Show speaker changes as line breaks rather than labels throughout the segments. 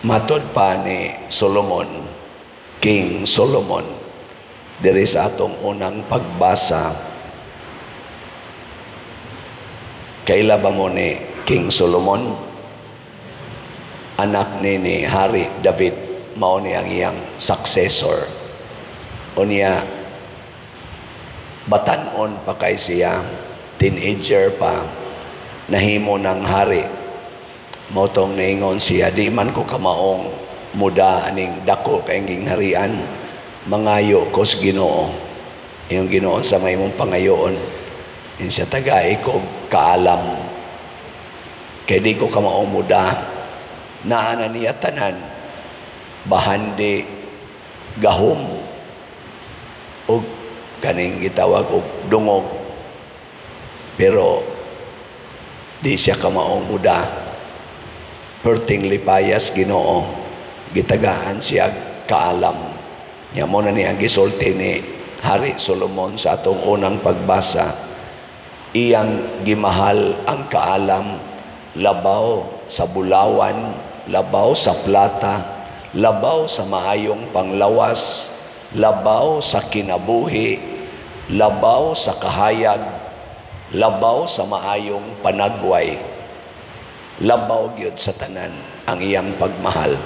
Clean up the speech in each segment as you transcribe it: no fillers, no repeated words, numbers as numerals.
Matod pa ni Solomon, King Solomon, diri sa atong unang pagbasa. Kaila ba mo ni King Solomon? Anak ni Hari David, mao ni ang iyang successor. O niya, batanon pa kay siya, teenager pa, nahimo ng hari. Motong naingon siya, di man ko kamaong muda aning dako kayong harian, mangayo ko sa Ginoo. Yung Ginoo sa may mong pangayoon, yun siya tagay ko kaalam. Kaya di ko kamaong muda, naana niya tanan, bahandi, gahom, o kaning gitawag og dungog. Pero di siya kamaong muda. Perting lipayas Ginoo, gitagaan siya kaalam. Nya mo na niya gisulti ni Hari Solomon sa atong unang pagbasa. Iyang gimahal ang kaalam, labaw sa bulawan, labaw sa plata, labaw sa maayong panglawas, labaw sa kinabuhi, labaw sa kahayag, labaw sa maayong panagway. Labaw gyud sa tanan ang iyang pagmahal.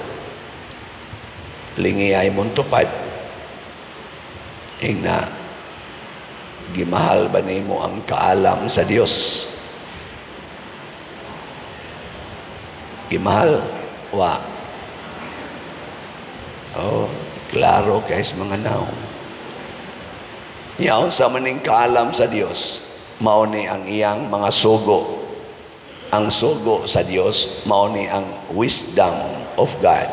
Lingiyay mong tupad. Ingna, gimahal ba nimo ang kaalam sa Dios? Gimahal? Wa. Oh, klaro guys mga naw. Yaon sa maning kaalam sa Dios, mao ni ang iyang mga sugo. Ang sugo sa Dios mao ni ang wisdom of God.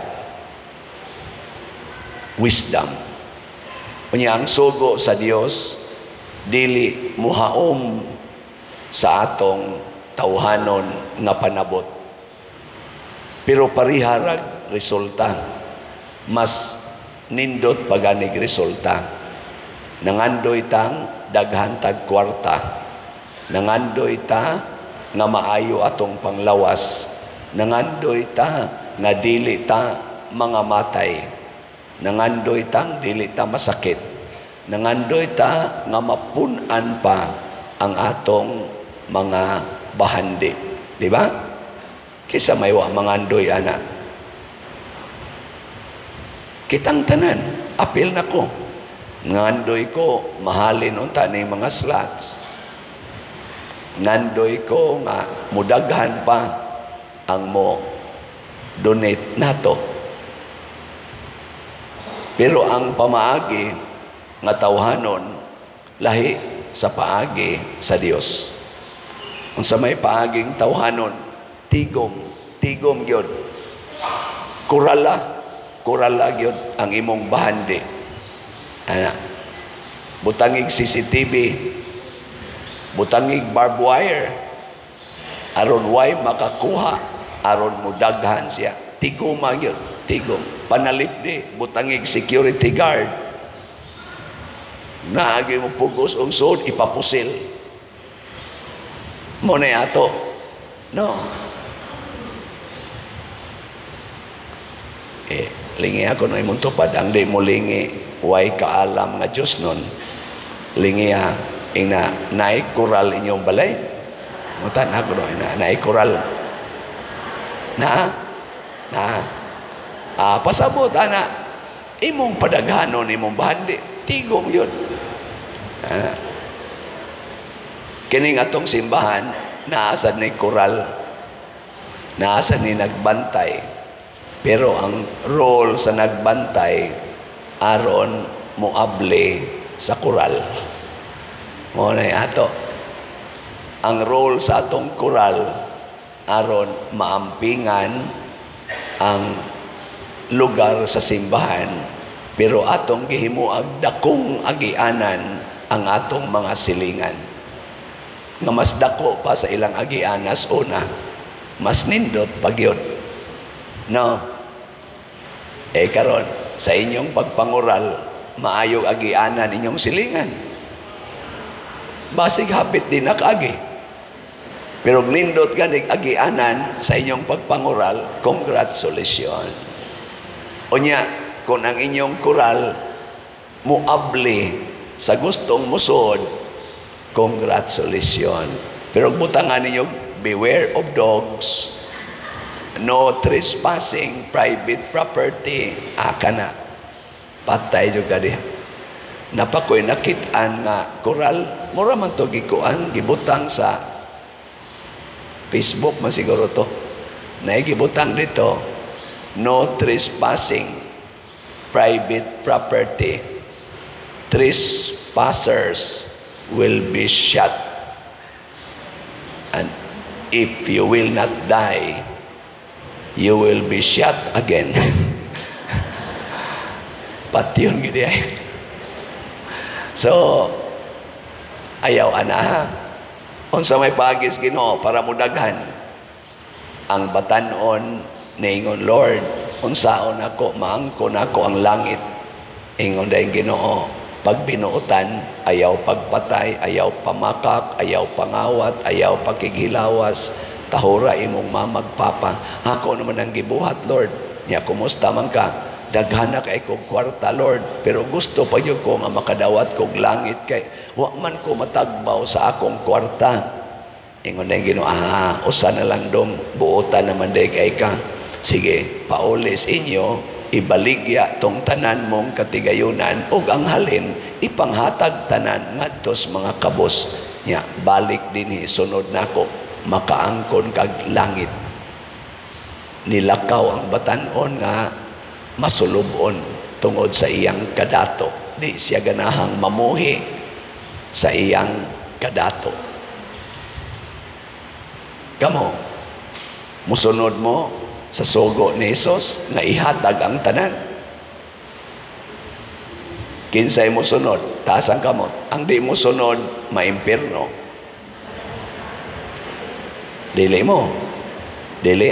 Wisdom. Unya ang sugo sa Dios dili muhaom sa atong tawhanon nga panabot. Pero pariharag resulta. Mas nindot paganig resulta. Nangandoy tang daghan tag kwarta. Nangandoy ta nga maayo atong panglawas. Nangandoy ta nga dili ta mga matay. Nangandoy tang dili ta masakit. Nangandoy ta nga mapun-an pa ang atong mga bahandi. Di ba? Kisa may wa mangandoy ana. Kitang tanan, apil na ko. Nangandoy ko, mahalin unta ni mga slots. Nandoy ko nga mudaghan pa ang mo donate nato. Pero ang pamaagi nga tawhanon lahi sa paagi sa Dios. Unsa may paaging tawhanon, tigom gyud. Kurala gyud ang imong bahandi. Ana, butangig CCTV, butangig barbed wire, aron way makakuha, aron mudaghan siya. Tigom gyud, tigom. Panalipdi, butangig security guard. Naagi mo pugos og sud, ipapusil. Mo na ato. No. Lingi ako na imong tupad, ang di mo lingi, way kaalam nga Diyos nun. Lingi ha, ina, naay kural inyong balay. Mutan ako no, naay kural. Pasabot, ana, imong padaghanon, imong bahandi, tigom yun. Kining atong simbahan, naasad ni kural, naasad ni nagbantay. Pero ang role sa nagbantay, aron moable sa kural. Mo na ato. Ang role sa atong kural, aron maampingan ang lugar sa simbahan, pero atong gihimuag dakong agianan ang atong mga silingan. Nga mas dako pa sa ilang agianas una, mas nindot pagyod. No. Karon sa inyong pagpangural, maayog agianan inyong silingan. Basig hapit din nakagi. Pero nindot ganig agianan sa inyong pagpangural, congratulations. Unya, kung ang inyong koral muabli sa gustong musod, congratulations. Pero butangan ninyo, beware of dogs, no trespassing, private property, aka na. Patay juga diha. Napakoy nakitaan nga koral, mura man to gikuan, gibutang sa Facebook man siguro to. Naigibutang dito, no trespassing, private property. Trespassers will be shot. And if you will not die, you will be shot again. Pati yun gini ay. So, ayaw ana. Unsa may pagis Ginoo para mudaghan ang batanon ningon Lord, unsaon ako maangkon ako ang langit. Ingon dayong Ginoo, pag binuutan, ayaw pagpatay, ayaw pamakak, ayaw pangawat, ayaw pagkighilawas, tahura imong mamagpapa. Ako naman ang gibuhat, Lord. Nya, kumusta man ka? Daghana kay kog kwarta, Lord, pero gusto pa yun ko nga makadawat kog langit kay wa man ko matagbaw sa akong kwarta. Ingon na Ginoo, usa na lang dong buotan naman day kay ka. Sige, paulis inyo, ibaligya tong tanan mong katigayunan ug ang halin ipanghatag tanan ngadtos mga kabos nya, balik dinhi sunod nako makaangkon kag langit. Nilakaw ang batanon nga masulubon tungod sa iyang kadato. Di siya ganahang mamuhi sa iyang kadato. Kamo, musunod mo sa sugo ni Jesus na ihatag ang tanan. Kinsay mo sunod, taas ang kamot. Ang di mo sunod, maimpirno. Dili mo. Dili.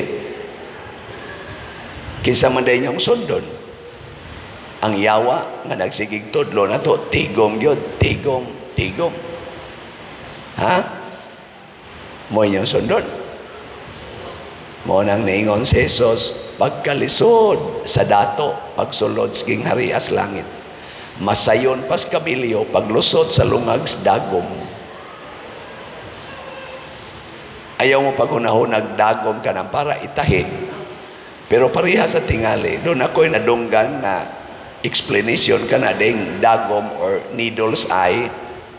Kinsa man day niyong sundon. Ang yawa nga nagsigig tudlo na to, tigom yun, tigom. Ha? Mo inyong sundon. Mo nang naingon si Jesus, pagkalisod sa dato, pagsulod sa king harias langit. Masayon pas kabilyo, paglusod sa lungag sa dagom. Ayaw mo paghunahunag dagom ka na para itahi. Pero pareha sa tingali, doon ako'y nadunggan na explanation ka na ding dagom or needle's eye,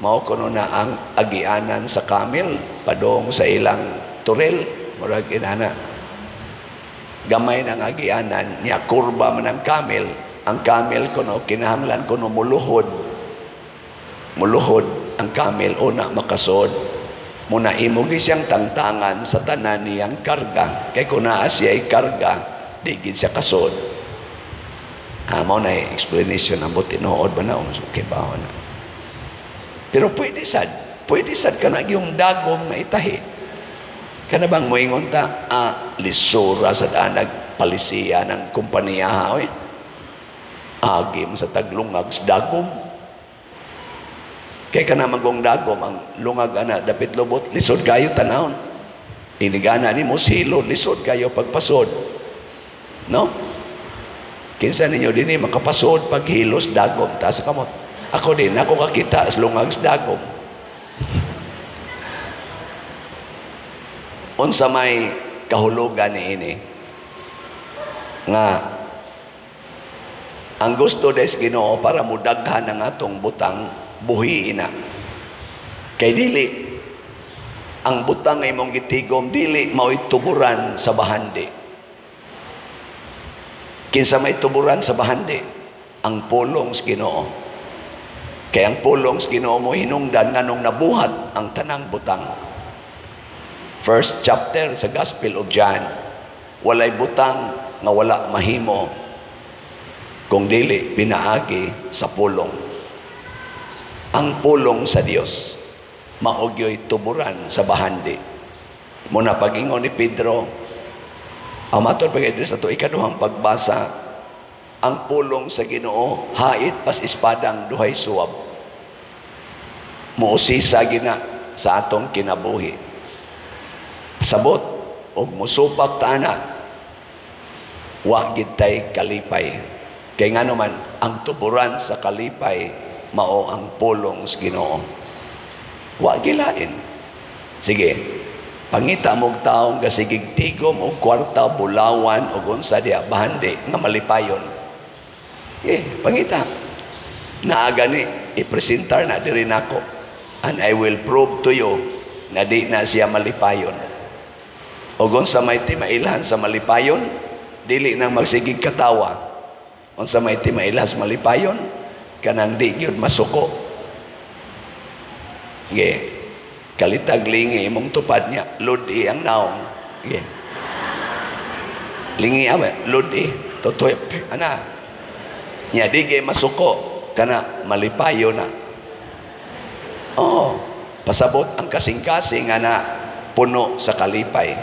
mao kuno na ang agianan sa camel, padong sa ilang turel, murag inana. Gamay ng agianan, niya kurba man ang camel, ang camel kuno, kinahanglan kuno muluhod ang camel, una makasod. Muna imugi siyang tangtangan sa tanan niyang karga, kay kuna siya'y karga, digid siya kasod. Mao na explanation ang butinood ba na okay ba na. Pero pwede sad ka na yung dagom na itahi. Kana bang moingon ta lisura sa danag palisiya ng kumpanya agim sa taglungag sa dagom. Kay kana magong dagom ang lungag ana dapit lubot lisod kayo tanawon. Inigana ni mo silod lisod kayo pagpasod. No? Kinsa ninyo din makapasod paghilos dagom taas sa kamot. Ako din, ako kakita sa lungag sa dagom. Unsa may kahulugan ni ini nga ang gusto des Ginoo para mudaghan ang atong butang buhi ina. Kay dili ang butang ay mong gitigom dili mao'y tuburan sa bahandi. Kinsa may tuburan sa bahandi? Ang pulong sa Ginoo. Kaya ang pulong sa Ginoo mo hinungdan nganong nabuhat ang tanang butang. First chapter sa Gospel of John, walay butang nga wala mahimo kung dili pinaagi sa pulong. Ang pulong sa Dios maugyo'y tuburan sa bahandi. Muna pag-ingon ni Pedro, ang matod pag-edres na ito, ikaduhang pagbasa, ang pulong sa Ginoo, hait pas ispadang duhay suwab. Muusisa gina sa atong kinabuhi. Sabot, og musupak taana. wa gid tay kalipay. Kay ngano man ang tuburan sa kalipay mao ang pulong sa Ginoo. Wa gilain. Sige, pangita mong taong kasigig tigom o kwarta, bulawan o unsa diya bahandi nga malipayon. Pangita. Naagani, ipresentar na diri nako. And I will prove to you na di na siya malipayon. O unsa may timailan sa malipayon, dili nang magsigig katawa. Unsa may timailan sa malipayon, kanang di gyud masuko. Kalitag lingi imong tupad niya, ludi ang naong. Lingi ludi, tutuyp, ana. Nya di gyud masuko, kana malipayo na. Pasabot ang kasing-kasing nga na puno sa kalipay.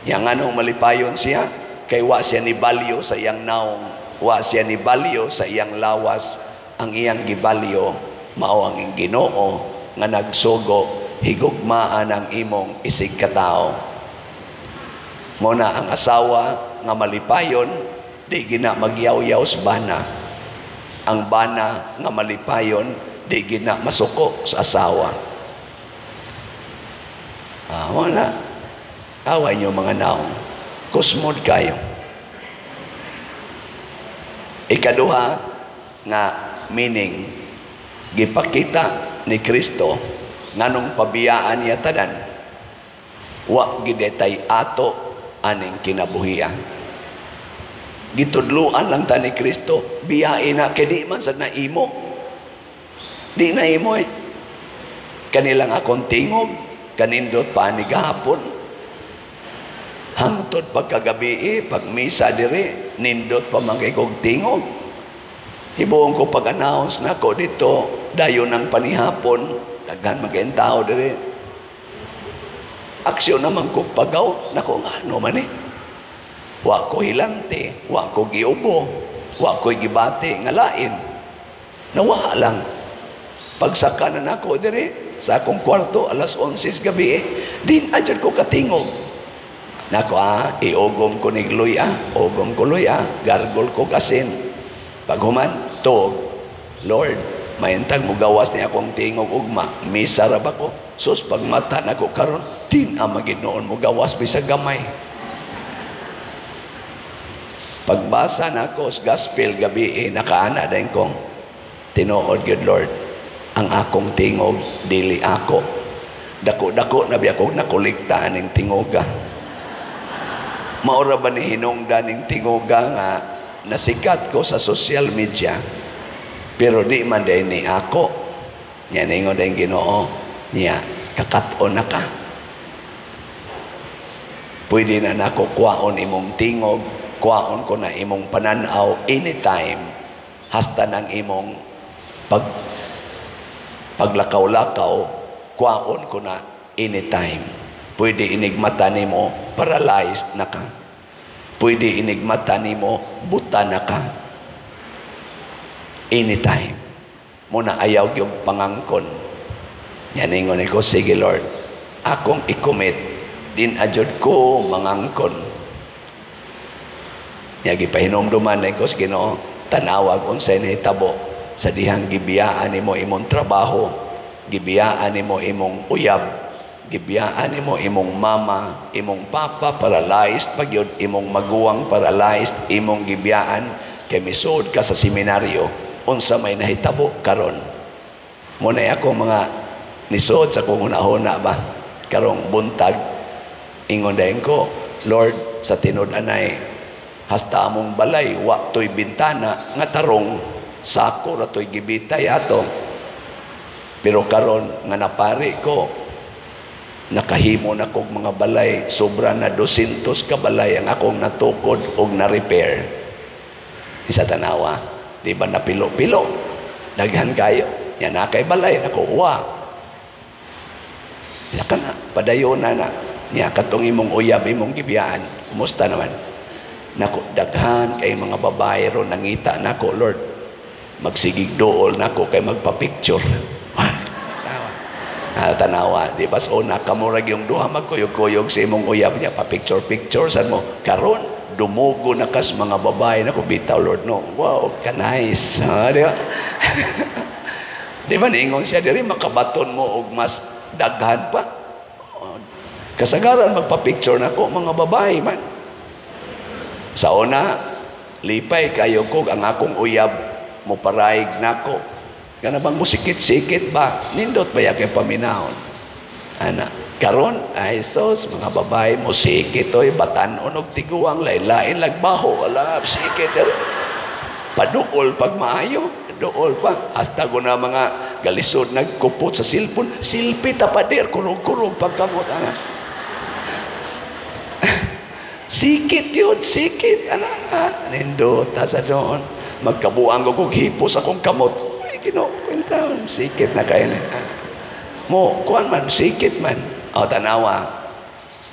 Yang anong malipayon siya, kay wa siya ni balyo sa iyang naong, wa siya ni balyo sa iyang lawas. Ang iyang gibalyo mao ang Ginoo nga nagsugo higugmaan ang imong isig katao. Muna ang asawa nga malipayon di gina magyaw-yaw sa bana. Ang bana nga malipayon di gina masuko sa asawa. Wala. Away niyo mga naong. Kusmod kayo. Ikaduha nga meaning, gipakita ni Kristo nganong pabiyaan niya tanan. Wa gidetay ato aning kinabuhian. Gitudluan lang ta ni Kristo, biyain na kay di man sad na imo. Di na imo Kanilang akong tingog, kanindot pa ni gahapon. Hangtod pagkagabi, pag misa diri, nindot pa man kay kog tingog. Hibuong ko pag-announce na ko dito, dayon ng panihapon, daghan magayon tao diri. Aksyon naman ko pagaw, nako nga ano man Wa ko hilante, wa ko giubo, wa ko gibati nga lain. Nawa lang. Pagsaka na nako diri sa akong kwarto alas 11 gabi, din adjud ko katingog. Nako iugom ko ni luya, ugom ko luya, gargol ko kasin. Paghuman, tog, Lord, mayintag mo gawas ni akong tingog ugma, misa ra ba ko? Sus, pagmata na ko karon, din ang maginoon mo gawas bisag gamay. Pagbasa na ko sa gospel gabi, nakaana din kong tinuod good Lord, ang akong tingog, dili ako. Dako-dako na biya ko nakuliktaan ng tingoga. Maura ba ni hinungdan ng tingoga nga nasikat ko sa social media, pero di man din ni ako. Yan ingo din Ginoo niya, kakaton na ka. Pwede na nako kuwaon imong tingog, kuwaon ko na imong pananaw anytime, hasta ng imong paglakaw-lakaw, kuwaon ko na anytime. Pwede inigmata nimo, paralyzed na ka. Pwede inigmata nimo, buta na ka. Anytime. Muna ayaw yung pangangkon. Yan ingon ko, sige Lord, akong i-commit, din adjud ko mangangkon. Yagi pahinomduman na ko sa Ginoo, tanawag unsay nahitabo sa dihang gibiyaan nimo imong trabaho, gibiyaan nimo imong uyab, gibiyaan nimo imong mama, imong papa paralyzed, pagyud imong maguwang paralyzed, imong gibiyaan kay misud ka sa seminaryo, unsa may nahitabo karon. Muna ako mga nisod sa kung una-una ba, karong buntag, ingon dayon ko, Lord, sa tinud-anay, hasta among balay, wa to'y bintana, nga tarong, sako ra to'y gibitay ato. Pero karon nga napari ko, nakahimo na kog mga balay, sobra na 200 ka balay ang akong natukod o na-repair. Isa tanawa, di ba napilo-pilo? Daghan kayo. Yan na kay balay, nakuha. Yan ka na, padayon na na. Yan, katong imong uyab, imong gibiyaan. Kumusta naman? Naku, daghan kay mga babae ro nangita nako, Lord. Magsigig dool nako kay magpa-picture. Tanawa, di ba so nakamurag yung duha magkuyog-kuyog sa imong uyab niya, pa-picture-picture san mo. Karon, dumugo na kas mga babae na ko bitaw Lord no. Wow, ka nice. Di ba? Di ba niingon siya diri makabaton mo og mas daghan pa. Kasagaran magpa-picture na ko mga babae man. Sa una, lipay kayo ko ang akong uyab mo paraig nako. Kana bang musikit-sikit ba? Nindot ba kay paminahon? Ana, karon ay sos mga babae musikit oy batan-on og tiguang lain-lain lagbaho wala sikit. Paduol pag maayo, dool pa hasta ko na mga galisod nagkupot sa cellphone, silpi tapader kurog-kurog pagkamot ana. Sikit yun, sikit. Nindot, sa doon. Magkabuang ko kung hipos akong kamot. Uy, kinukwintaon. Sikit na kayo. Mo, kuhan man, sikit man. O, tanawa.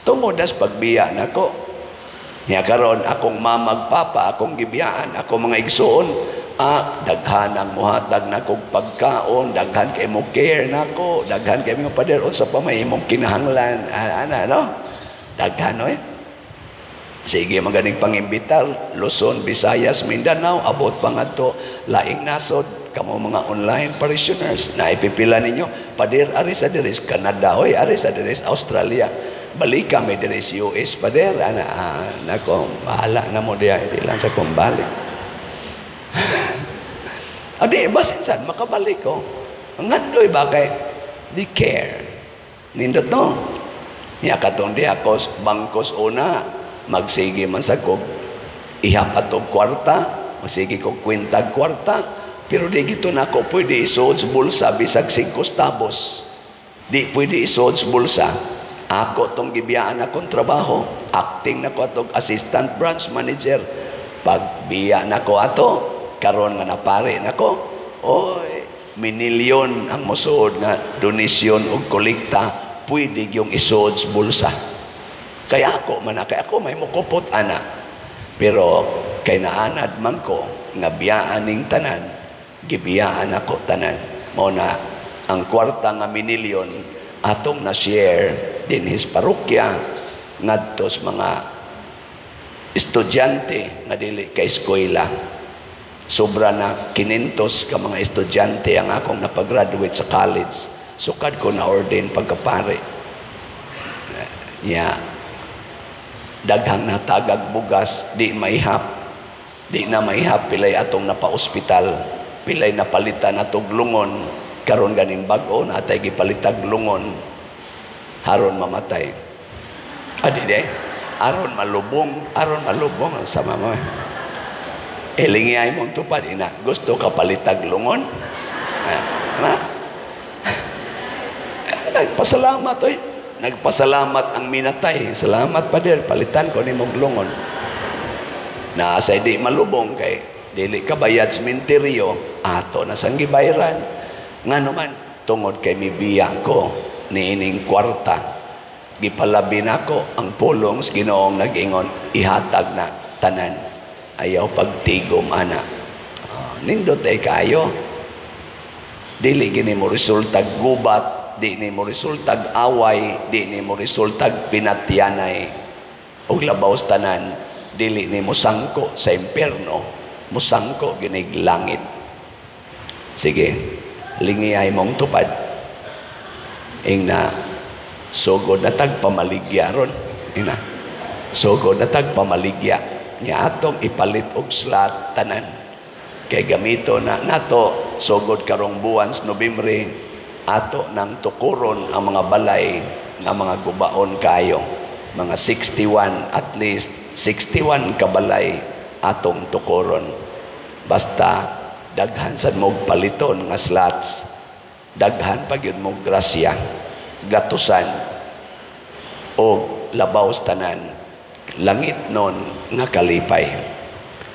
Tumudas pagbiya na ko. Niya karon akong mamagpapa, akong gibiyaan, akong mga igsoon. Daghan ang muhatag na kong pagkaon, daghan kay mo care na ko, daghan kay mga pader, o sa pamay mong kinahanglan. No? Daghan, no eh? Sige, maganing pangimbitar, Luzon, Visayas, Mindanao, abot pa nga to, laing nasod, kamo mga online parishioners, na ipipila ninyo, pader, aris sa diris, Canada, oy, aris sa diris, Australia, balik kami diris, US, pader, nako, bahala na mo diya, hindi lang sa kong balik. Adi, basinsan, makabalik ko. Ang handoy bagay, di care. Nindot no, niya katong di ako, bangkos una, magsige man sa kog ihap atong kwarta, magsige kog kwintag kwarta, pero di gito na ako pwede isuod sa bulsa bisag 5 tabos. Di pwede isuod sa bulsa. Ako tong gibiyaan akong trabaho, acting na ko atong assistant branch manager. Pagbiya na ko ato, karon nga napare na ko, oy, minilyon ang mosuod nga donasyon o kolekta, pwede yung isuod sa bulsa. Kaya ako may mukupot ana. Pero kay naanad man ko nga biyaan ning tanan, gibiyaan ako tanan. Mao na ang kwarta nga minilyon atong na share din his parokya ngadto sa mga estudyante nga dili kay eskwela. Sobra na 500 ka mga estudyante ang akong napag-graduate sa college. Sukad ko na ordain pagkapare. Yeah. Daghang natagag bugas, di maihap. Di na maihap, pilay atong napa-ospital. Pilay napalitan atong lungon. Karon ganing bag-o, natay gipalitag lungon. Haron mamatay. Adi de, aron malubong, ang sama mo. Ilingiyay mong tupad, ina, gusto ka palitag lungon? Nagpasalamat, oy. Nagpasalamat ang minatay. Salamat pa dir, palitan ko ni mong lungon. Naasay di malubong kay dili ka bayad sa minteryo, ato na sang gibayaran. Nga naman, tungod kay mibiya ko ni ining kwarta. Gipalabi nako ang pulong sa Ginoong nag-ingon, ihatag na tanan. Ayaw pagtigom ana. Nindot ay kayo. Dili gini mo resulta gubat, di ni mo resultag away, di ni mo resultag pinatyanay. Og labaw sa tanan, dili ni mo sangko sa impyerno, mo sangko ginig langit. Sige, lingiyay mong tupad. Ingna, sugod na tagpamaligya ron. Ingna, sugod na tagpamaligya. Niya atong ipalit og slot tanan. Kay gamito na nato, sugod karong buwan sa Nobyembre, ato nang tukuron ang mga balay ng mga gubaon kayo. Mga 61, at least 61 kabalay atong tukuron. Basta daghan sad mo paliton nga slots. Daghan pa gyud mo grasya, gatusan o labaw sa tanan. Langit non nga kalipay.